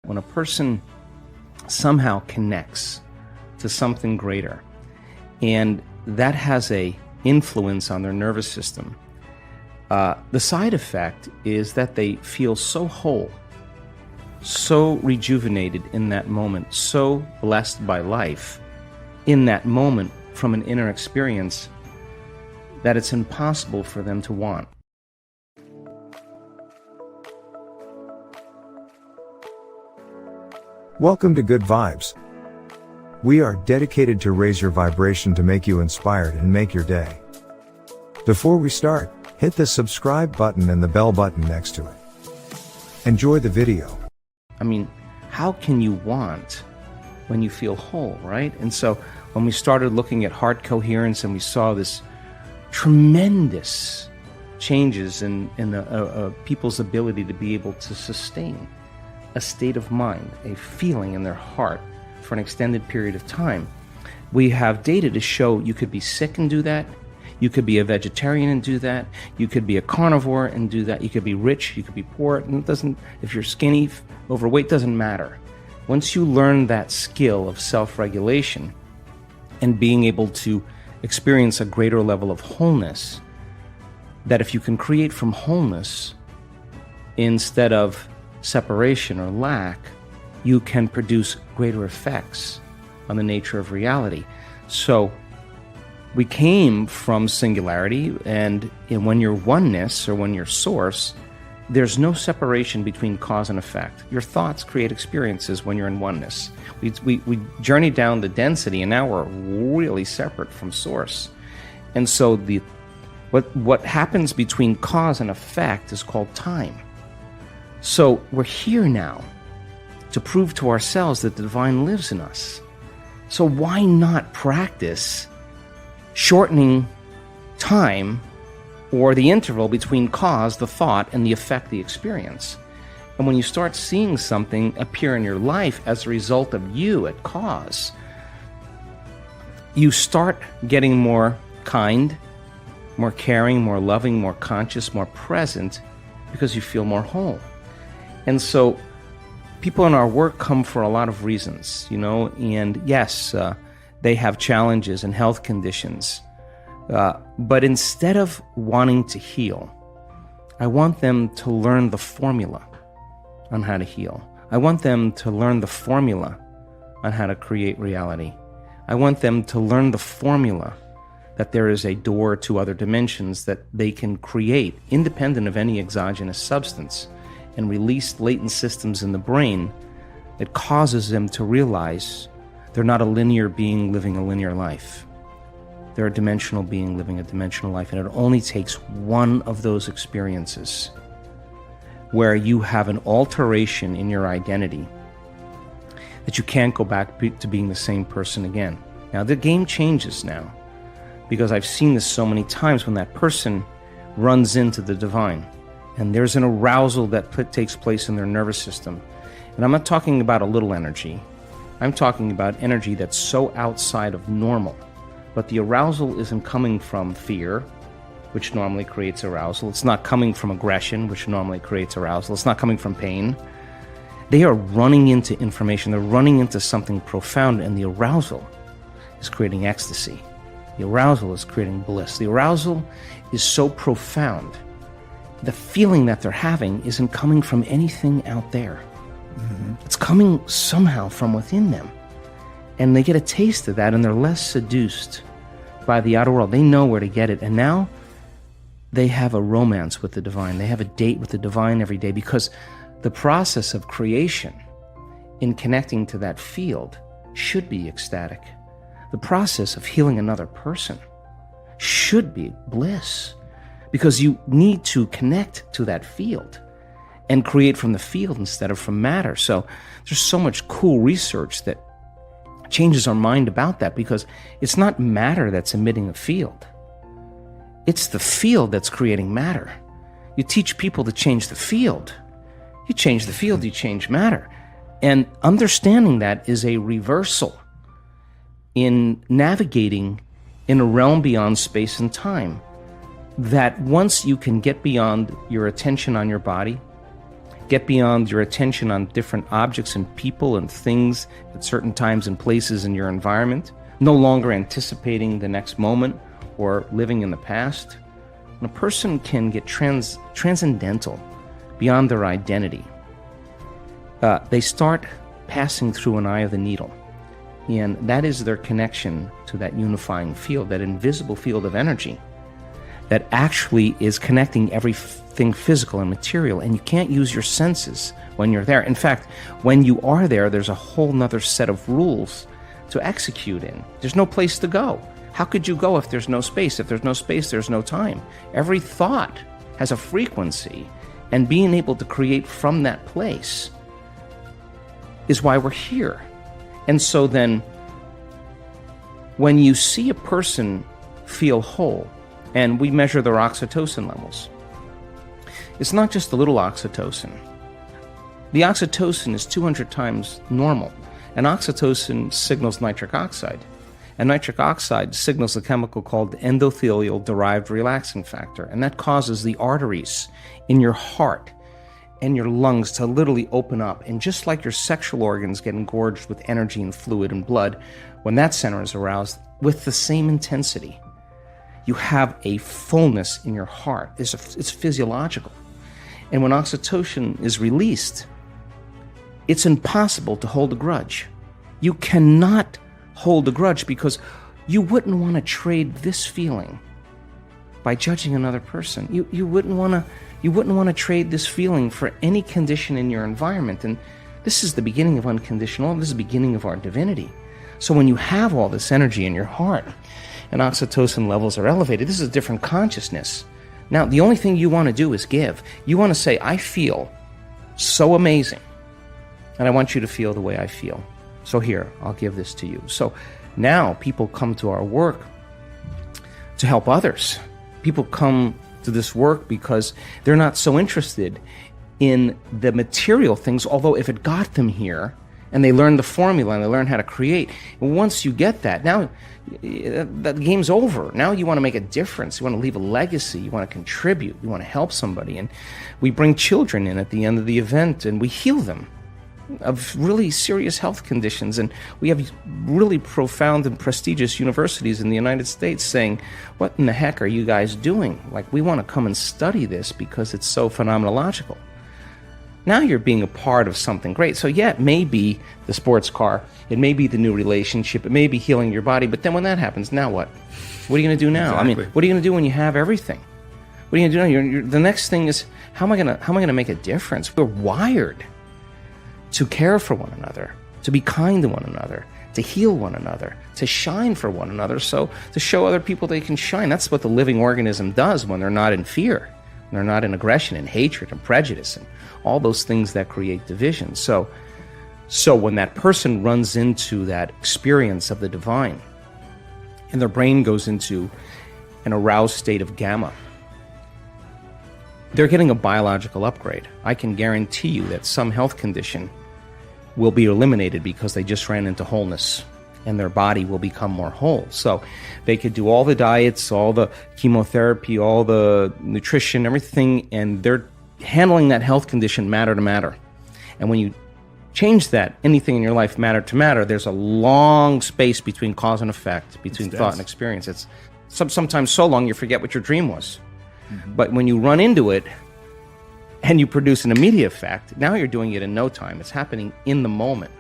when a person somehow connects to something greater, and that has a influence on their nervous system, the side effect is that they feel so whole, so rejuvenated in that moment, so blessed by life in that moment from an inner experience, that it's impossible for them to want. Welcome to Good Vibes. We are dedicated to raise your vibration to make you inspired and make your day. Before we start, hit the subscribe button and the bell button next to it. Enjoy the video. I mean, how can you want when you feel whole, right? And so when we started looking at heart coherence and we saw this tremendous changes in people's ability to be able to sustain a state of mind, a feeling in their heart for an extended period of time. We have data to show you could be sick and do that. You could be a vegetarian and do that. You could be a carnivore and do that. You could be rich, you could be poor. And it doesn't, if you're skinny, overweight, doesn't matter. Once you learn that skill of self-regulation and being able to experience a greater level of wholeness, that if you can create from wholeness instead of separation or lack, you can produce greater effects on the nature of reality. So we came from singularity, and when you're oneness or when you're source, there's no separation between cause and effect. Your thoughts create experiences when you're in oneness. We journeyed down the density, and now we're really separate from source. And so what happens between cause and effect is called time. So we're here now to prove to ourselves that the divine lives in us. So why not practice shortening time or the interval between cause, the thought, and the effect, the experience? And when you start seeing something appear in your life as a result of you at cause, you start getting more kind, more caring, more loving, more conscious, more present, because you feel more whole. And so people in our work come for a lot of reasons, and yes, they have challenges and health conditions. But instead of wanting to heal, I want them to learn the formula on how to heal. I want them to learn the formula on how to create reality. I want them to learn the formula that there is a door to other dimensions that they can create independent of any exogenous substance, and release latent systems in the brain that causes them to realize they're not a linear being living a linear life. They're a dimensional being living a dimensional life, and it only takes one of those experiences where you have an alteration in your identity that you can't go back to being the same person again. Now, the game changes now, because I've seen this so many times when that person runs into the divine, and there's an arousal that takes place in their nervous system. And I'm not talking about a little energy. I'm talking about energy that's so outside of normal. But the arousal isn't coming from fear, which normally creates arousal. It's not coming from aggression, which normally creates arousal. It's not coming from pain. They are running into information. They're running into something profound, and the arousal is creating ecstasy. The arousal is creating bliss. The arousal is so profound. The feeling that they're having isn't coming from anything out there. Mm-hmm. It's coming somehow from within them. And they get a taste of that, and they're less seduced by the outer world. They know where to get it. And now they have a romance with the divine. They have a date with the divine every day, because the process of creation in connecting to that field should be ecstatic. The process of healing another person should be bliss, because you need to connect to that field and create from the field instead of from matter. So there's so much cool research that changes our mind about that, because it's not matter that's emitting a field. It's the field that's creating matter. You teach people to change the field. You change the field, you change matter. And understanding that is a reversal in navigating in a realm beyond space and time. That once you can get beyond your attention on your body get beyond your attention on different objects and people and things at certain times and places in your environment, no longer anticipating the next moment or living in the past. When a person can get transcendental beyond their identity, they start passing through an eye of the needle. And that is their connection to that unifying field, that invisible field of energy that actually is connecting everything physical and material. And you can't use your senses when you're there. In fact, when you are there, there's a whole nother set of rules to execute in. There's no place to go. How could you go if there's no space? If there's no space, there's no time. Every thought has a frequency, and being able to create from that place is why we're here. And so then, when you see a person feel whole, and we measure their oxytocin levels, it's not just a little oxytocin. The oxytocin is 200 times normal, and oxytocin signals nitric oxide. And nitric oxide signals a chemical called endothelial-derived relaxing factor, and that causes the arteries in your heart and your lungs to literally open up. And just like your sexual organs get engorged with energy and fluid and blood, when that center is aroused, with the same intensity, you have a fullness in your heart. It's physiological. And when oxytocin is released, it's impossible to hold a grudge. You cannot hold a grudge because you wouldn't want to trade this feeling by judging another person. You wouldn't want to trade this feeling for any condition in your environment. And this is the beginning of unconditional love. This is the beginning of our divinity. So when you have all this energy in your heart and oxytocin levels are elevated, this is a different consciousness. Now, the only thing you want to do is give. You want to say, I feel so amazing, and I want you to feel the way I feel. So here, I'll give this to you. So now people come to our work to help others. People come to this work because they're not so interested in the material things, although if it got them here, and they learn the formula and they learn how to create, once you get that, now that game's over. Now you want to make a difference. You want to leave a legacy. You want to contribute. You want to help somebody. And we bring children in at the end of the event and we heal them of really serious health conditions. And we have really profound and prestigious universities in the United States saying, what in the heck are you guys doing? Like, we want to come and study this because it's so phenomenological. Now you're being a part of something great. So yeah, it may be the sports car, it may be the new relationship, it may be healing your body, but then when that happens, now what? What are you going to do now? Exactly. I mean, what are you going to do when you have everything? What are you going to do now? The next thing is, how am I going to make a difference? We're wired to care for one another, to be kind to one another, to heal one another, to shine for one another, so to show other people they can shine. That's what the living organism does when they're not in fear. They're not in aggression and hatred and prejudice and all those things that create division. So when that person runs into that experience of the divine and their brain goes into an aroused state of gamma, they're getting a biological upgrade. I can guarantee you that some health condition will be eliminated because they just ran into wholeness, and their body will become more whole. So they could do all the diets, all the chemotherapy, all the nutrition, everything, and they're handling that health condition matter to matter. And when you change that, anything in your life matter to matter, there's a long space between cause and effect, between thought and experience. It's sometimes so long you forget what your dream was. Mm-hmm. But when you run into it and you produce an immediate effect, now you're doing it in no time. It's happening in the moment.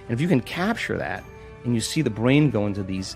And if you can capture that, and you see the brain go into these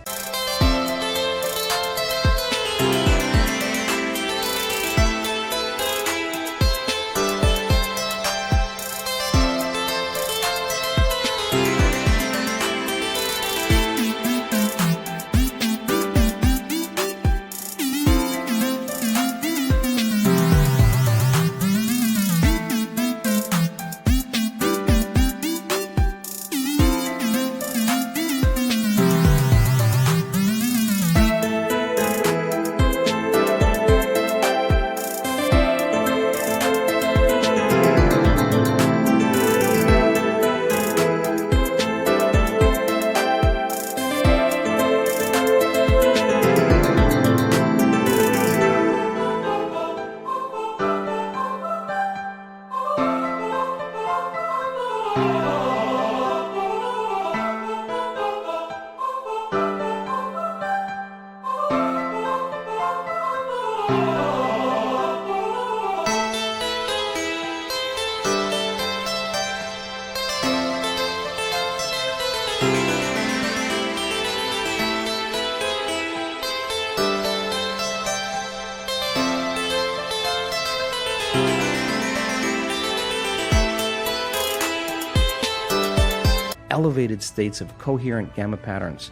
elevated states of coherent gamma patterns.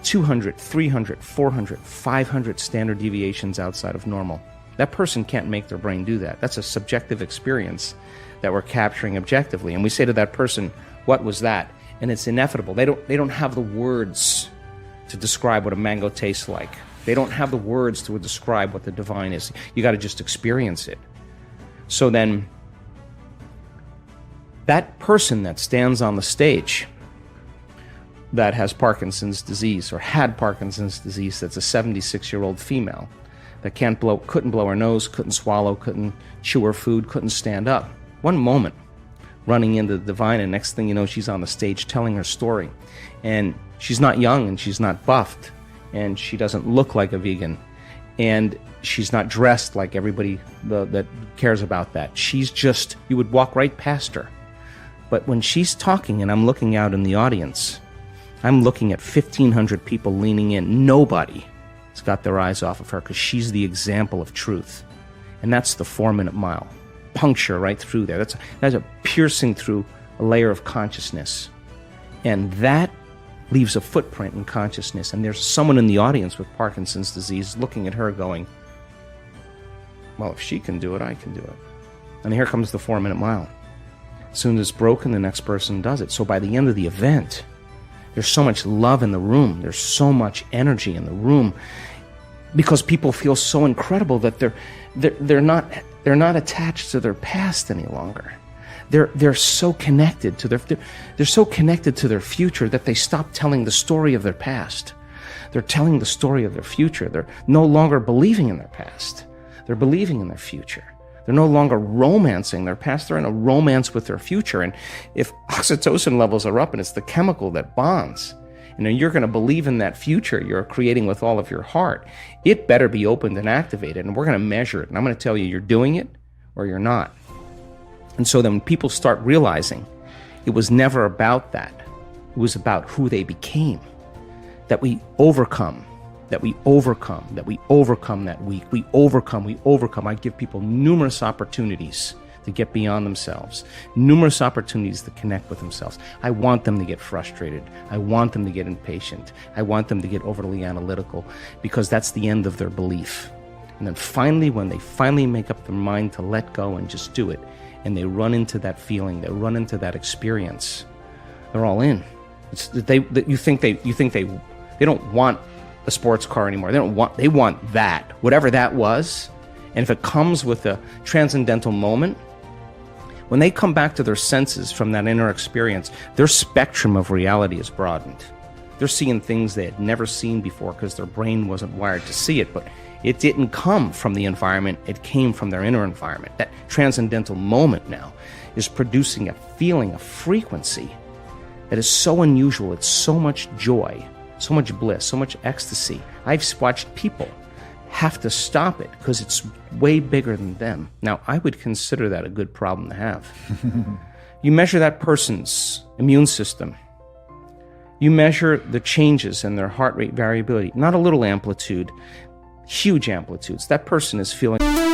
200, 300, 400, 500 standard deviations outside of normal. That person can't make their brain do that. That's a subjective experience that we're capturing objectively. And we say to that person, what was that? And it's ineffable. They don't have the words to describe what a mango tastes like. They don't have the words to describe what the divine is. You got to just experience it. So then, that person that stands on the stage that has Parkinson's disease or had Parkinson's disease, that's a 76-year-old female that couldn't blow her nose, couldn't swallow, couldn't chew her food, couldn't stand up. One moment, running into the divine, and next thing you know, she's on the stage telling her story. And she's not young, and she's not buffed, and she doesn't look like a vegan, and she's not dressed like everybody that cares about that. She's just, you would walk right past her. But when she's talking and I'm looking out in the audience, I'm looking at 1,500 people leaning in. Nobody has got their eyes off of her because she's the example of truth. And that's the 4-minute mile. Puncture right through there. That's a piercing through a layer of consciousness. And that leaves a footprint in consciousness. And there's someone in the audience with Parkinson's disease looking at her going, well, if she can do it, I can do it. And here comes the 4-minute mile. As soon as it's broken, the next person does it. So by the end of the event, there's so much love in the room. There's so much energy in the room because people feel so incredible that they're not attached to their past any longer. They're so connected to they're so connected to their future that they stop telling the story of their past. They're telling the story of their future. They're no longer believing in their past. They're believing in their future. They're no longer romancing their past. They're in a romance with their future. And if oxytocin levels are up and it's the chemical that bonds, you're going to believe in that future you're creating with all of your heart, it better be opened and activated. And we're going to measure it. And I'm going to tell you, you're doing it or you're not. And so then when people start realizing it was never about that, it was about who they became, that we overcome that week. We overcome. I give people numerous opportunities to get beyond themselves, numerous opportunities to connect with themselves. I want them to get frustrated. I want them to get impatient. I want them to get overly analytical because that's the end of their belief. And then finally, when they finally make up their mind to let go and just do it, and they run into that feeling, they run into that experience, they're all in. You think they don't want a sports car anymore. They want that, whatever that was. And if it comes with a transcendental moment, when they come back to their senses from that inner experience, their spectrum of reality is broadened. They're seeing things they had never seen before because their brain wasn't wired to see it, but it didn't come from the environment, it came from their inner environment. That transcendental moment now is producing a feeling, a frequency that is so unusual. It's so much joy, so much bliss, so much ecstasy. I've watched people have to stop it because it's way bigger than them. Now, I would consider that a good problem to have. You measure that person's immune system. You measure the changes in their heart rate variability, not a little amplitude, huge amplitudes. That person is feeling a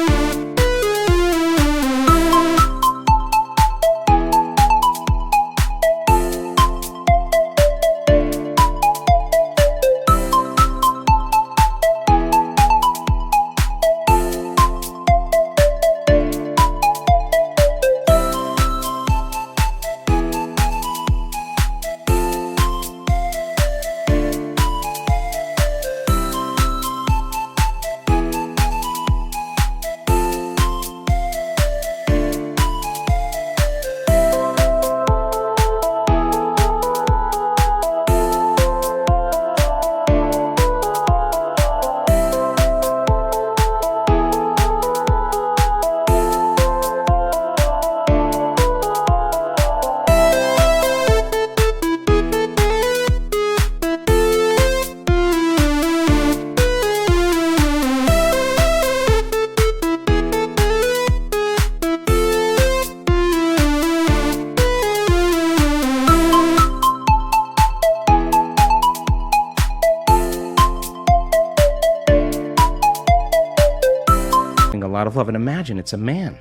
lot of love. And imagine it's a man.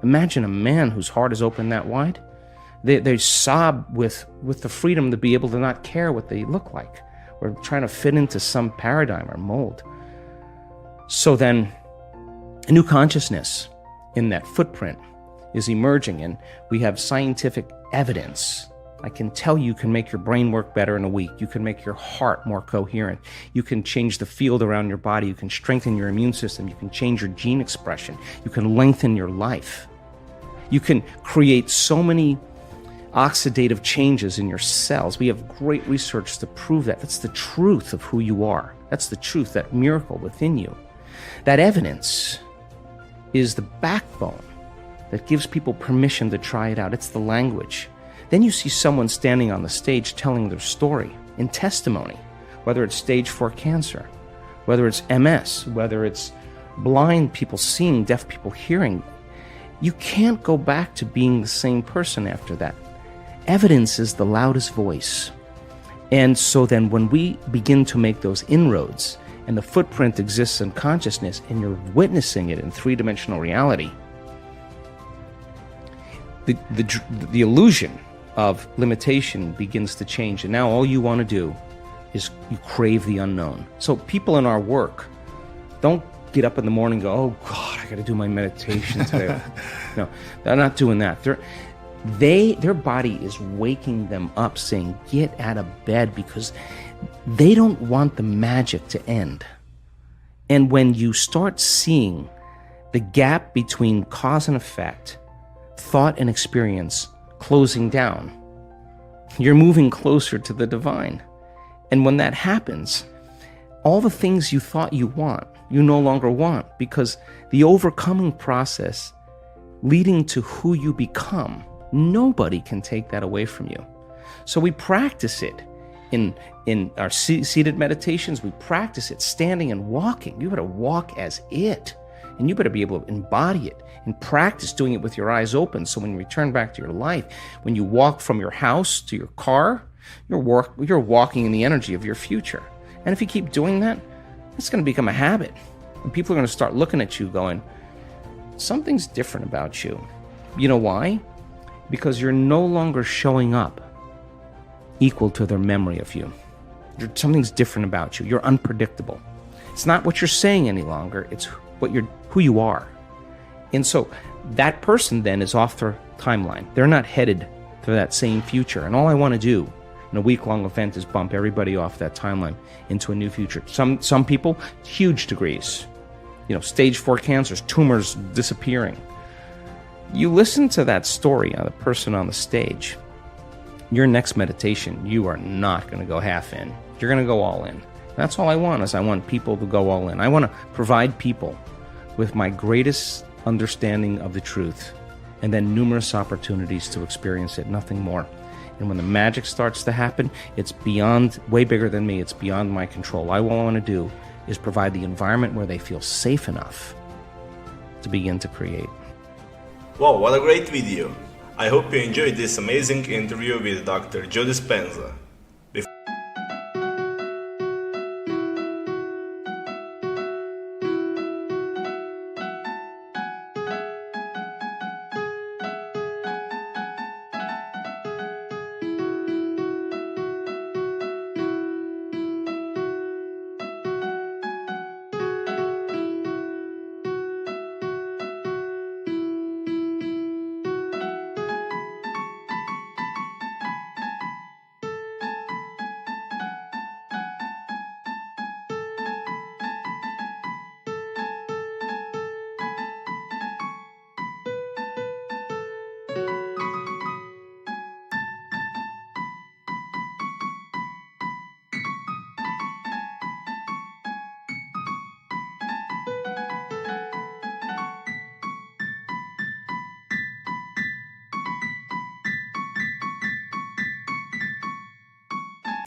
Imagine a man whose heart is open that wide. They sob with the freedom to be able to not care what they look like, or trying to fit into some paradigm or mold. So then a new consciousness in that footprint is emerging, and we have scientific evidence. I can tell you can make your brain work better in a week. You can make your heart more coherent. You can change the field around your body. You can strengthen your immune system. You can change your gene expression. You can lengthen your life. You can create so many oxidative changes in your cells. We have great research to prove that. That's the truth of who you are. That's the truth, that miracle within you. That evidence is the backbone that gives people permission to try it out. It's the language. Then you see someone standing on the stage telling their story in testimony, whether it's stage 4 cancer, whether it's MS, whether it's blind people seeing, deaf people hearing. You can't go back to being the same person after that. Evidence is the loudest voice. And so then when we begin to make those inroads, and the footprint exists in consciousness, and you're witnessing it in three-dimensional reality, the illusion of limitation begins to change. And now all you want to do is you crave the unknown. So people in our work don't get up in the morning and go, oh God, I got to do my meditation today. No, they're not doing that. Their body is waking them up, saying, get out of bed, because they don't want the magic to end. And when you start seeing the gap between cause and effect, thought and experience closing down, you're moving closer to the divine. And when that happens, all the things you thought you want, you no longer want, because the overcoming process leading to who you become, nobody can take that away from you. So we practice it in our seated meditations. We practice it standing and walking. You better walk as it, and you better be able to embody it and practice doing it with your eyes open. So when you return back to your life, when you walk from your house to your car, you're walking in the energy of your future. And if you keep doing that, it's going to become a habit. And people are going to start looking at you going, something's different about you. You know why? Because you're no longer showing up equal to their memory of you. Something's different about you. You're unpredictable. It's not what you're saying any longer. It's who you are. And so that person then is off their timeline. They're not headed to that same future. And all I want to do in a week-long event is bump everybody off that timeline into a new future. Some people, huge degrees. Stage 4 cancers, tumors disappearing. You listen to that story of the person on the stage. Your next meditation, you are not going to go half in. You're going to go all in. That's all I want, I want people to go all in. I want to provide people with my greatest understanding of the truth, and then numerous opportunities to experience it, nothing more. And when the magic starts to happen, it's beyond, way bigger than me, it's beyond my control. All I want to do is provide the environment where they feel safe enough to begin to create. Wow, what a great video! I hope you enjoyed this amazing interview with Dr. Joe Dispenza.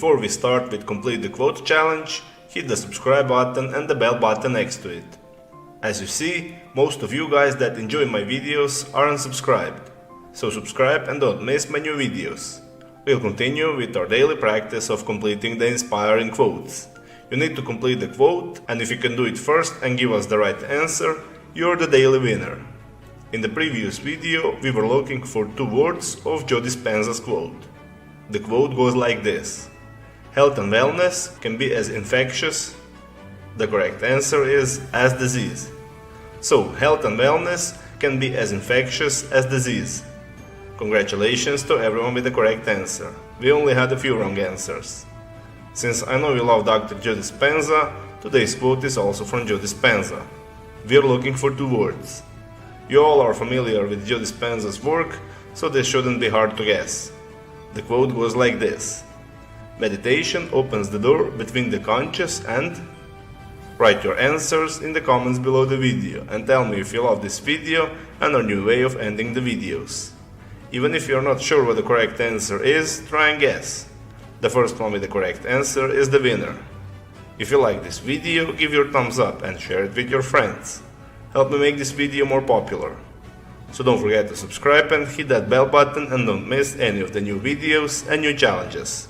Before we start with Complete the Quote challenge, hit the subscribe button and the bell button next to it. As you see, most of you guys that enjoy my videos are unsubscribed, so subscribe and don't miss my new videos. We'll continue with our daily practice of completing the inspiring quotes. You need to complete the quote, and if you can do it first and give us the right answer, you're the daily winner. In the previous video, we were looking for two words of Joe Dispenza's quote. The quote goes like this: health and wellness can be as infectious. The correct answer is as disease. So, health and wellness can be as infectious as disease. Congratulations to everyone with the correct answer. We only had a few wrong answers. Since I know you love Dr. Joe Dispenza, today's quote is also from Joe Dispenza. We are looking for two words. You all are familiar with Joe Dispenza's work, so this shouldn't be hard to guess. The quote goes like this: meditation opens the door between the conscious and... Write your answers in the comments below the video and tell me if you love this video and our new way of ending the videos. Even if you're not sure what the correct answer is, try and guess. The first one with the correct answer is the winner. If you like this video, give your thumbs up and share it with your friends. Help me make this video more popular. So don't forget to subscribe and hit that bell button and don't miss any of the new videos and new challenges.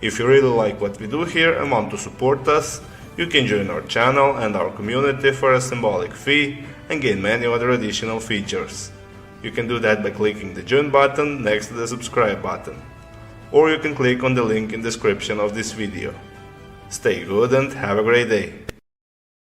If you really like what we do here and want to support us, you can join our channel and our community for a symbolic fee and gain many other additional features. You can do that by clicking the join button next to the subscribe button. Or you can click on the link in the description of this video. Stay good and have a great day.